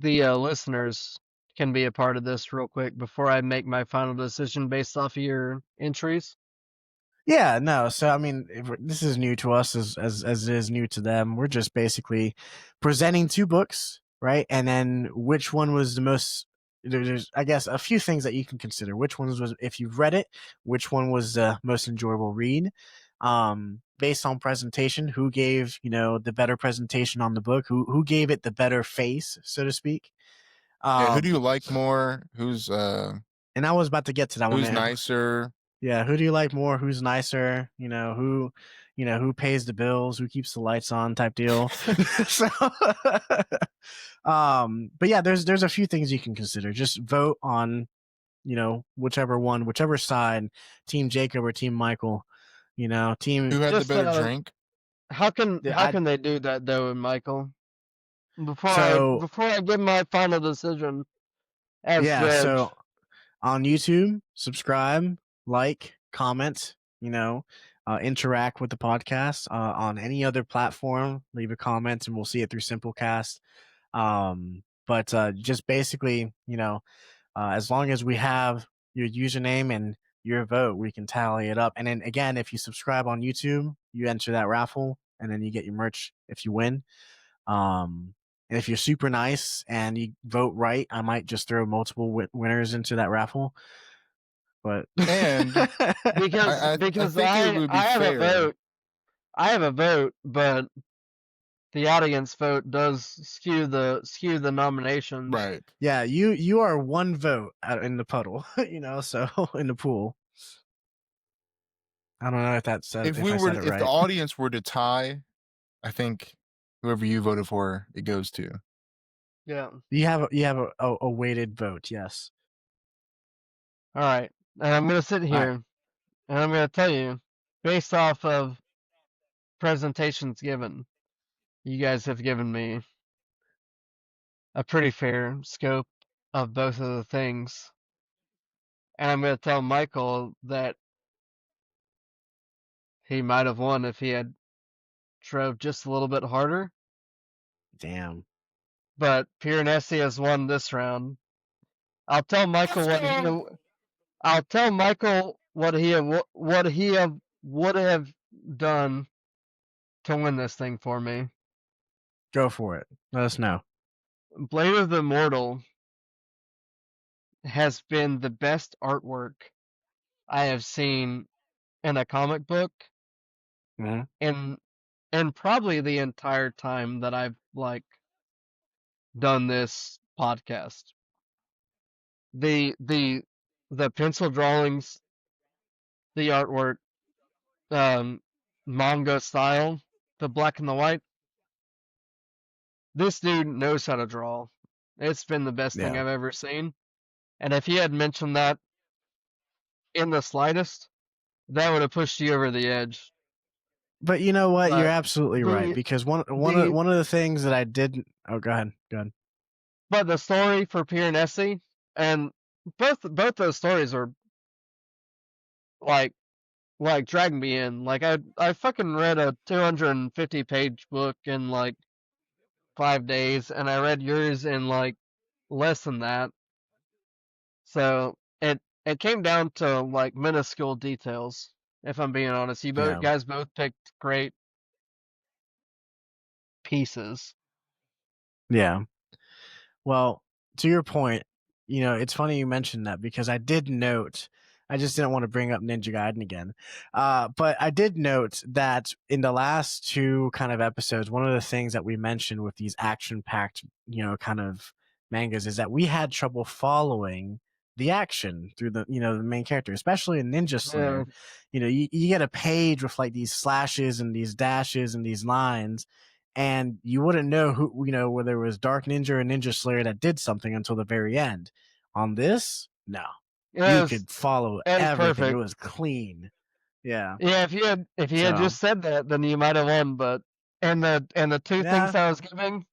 the listeners can be a part of this real quick before I make my final decision based off of your entries? Yeah, no. So I mean, this is new to us as it is new to them. We're just basically presenting two books, right? And then which one was the most? There's, I guess, a few things that you can consider. Which one was, if you've read it, which one was the most enjoyable read? Based on presentation, who gave the better presentation on the book? Who gave it the better face, so to speak? Yeah, who do Um, you like more? Who's and I was about to get to that one. who's nicer? Yeah, who do you like more? Who's nicer? Who pays the bills? Who keeps the lights on? Type deal. So, but yeah, there's a few things you can consider. Just vote on, whichever one, whichever side, Team Jacob or Team Michael. Team. Who had the Just better drink? how can I, they do that though, Michael? so Before I give my final decision as yeah, judge. so on YouTube, subscribe, like, comment, interact with the podcast. On any other platform, leave a comment and we'll see it through Simplecast. But just basically, as long as we have your username and your vote, we can tally it up. And then again, if you subscribe on YouTube, you enter that raffle and then you get your merch if you win. And if you're super nice and you vote right, I might just throw multiple winners into that raffle. But And Because I think it would be I have a fair. vote. I have a vote, but the audience vote does skew the nominations. Right. yeah, you are one vote out in the puddle, so in the pool. I don't know if that's If I said it if the right. audience were to tie, I think whoever you voted for, it goes to. Yeah. You have a weighted vote, yes. All right. And I'm gonna sit here and I'm gonna tell you, based off of presentations given, you guys have given me a pretty fair scope of both of the things. And I'm gonna tell Michael that he might have won if he had drove just a little bit harder. Damn. But Piranesi has won this round. I'll tell Michael what he would have done to win this thing for me. Go for it. Let us know. Blade of the Immortal has been the best artwork I have seen in a comic book Mhm. and probably the entire time that I've done this podcast. The pencil drawings, the artwork, manga style, the black and the white. This dude knows how to draw. It's been the best thing Yeah. I've ever seen. And if he had mentioned that in the slightest, that would have pushed you over the edge. But you know what? You're But absolutely right, because one of the things that I didn't. Oh, go ahead. Go ahead. but the story for Piranesi and both those stories are like dragging me in. Like I fucking read a 250-page book in 5 days, and I read yours in less than that. So it came down to minuscule details. If I'm being honest, you Yeah. guys both picked great pieces. Yeah. Well, to your point, it's funny you mentioned that because I did note. I just didn't want to bring up Ninja Gaiden again. But I did note that in the last two kind of episodes, one of the things that we mentioned with these action-packed, kind of mangas is that we had trouble following the action through the main character, especially in Ninja Slayer. You get a page with these slashes and these dashes and these lines, and you wouldn't know whether it was Dark Ninja or Ninja Slayer that did something until the very end. On this, no. You could follow everything. Perfect. It was clean. Yeah. Yeah, if you had just said that, then you might have won. But and the two things I was giving,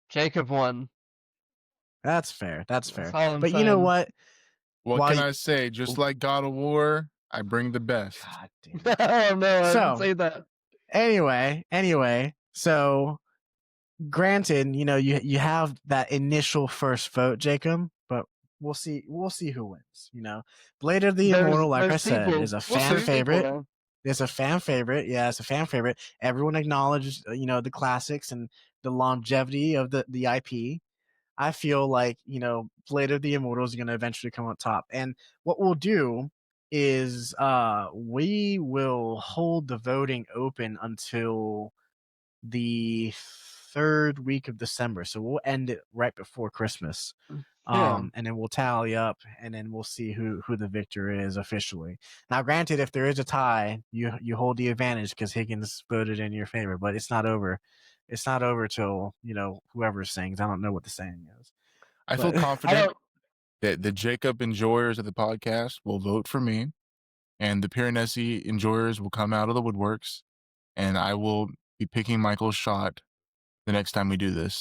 Jacob won. That's fair. That's fair. But saying. you know what? What can I say? Just like God of War, I bring the best. God damn. Oh no, I didn't say that. Anyway, so granted, you have that initial first vote, Jacob, but we'll see who wins. Blade of the Immortal, like I said, is a We'll fan see. favorite. It's a fan favorite. Yeah, it's a fan favorite. Everyone acknowledges, the classics and the longevity of the IP. I feel like, Blade of the Immortal is going to eventually come up top. And what we'll do is we will hold the voting open until the third week of December. So we'll end it right before Christmas. Yeah. And then we'll tally up, and then we'll see who the victor is officially. Now, granted, if there is a tie, you hold the advantage because Higgins voted in your favor, but it's not over. It's not over till whoever sings. I don't know what the saying is. I feel But- confident that the Jacob enjoyers of the podcast will vote for me, and the Piranesi enjoyers will come out of the woodworks, and I will be picking Michael's shot the next time we do this.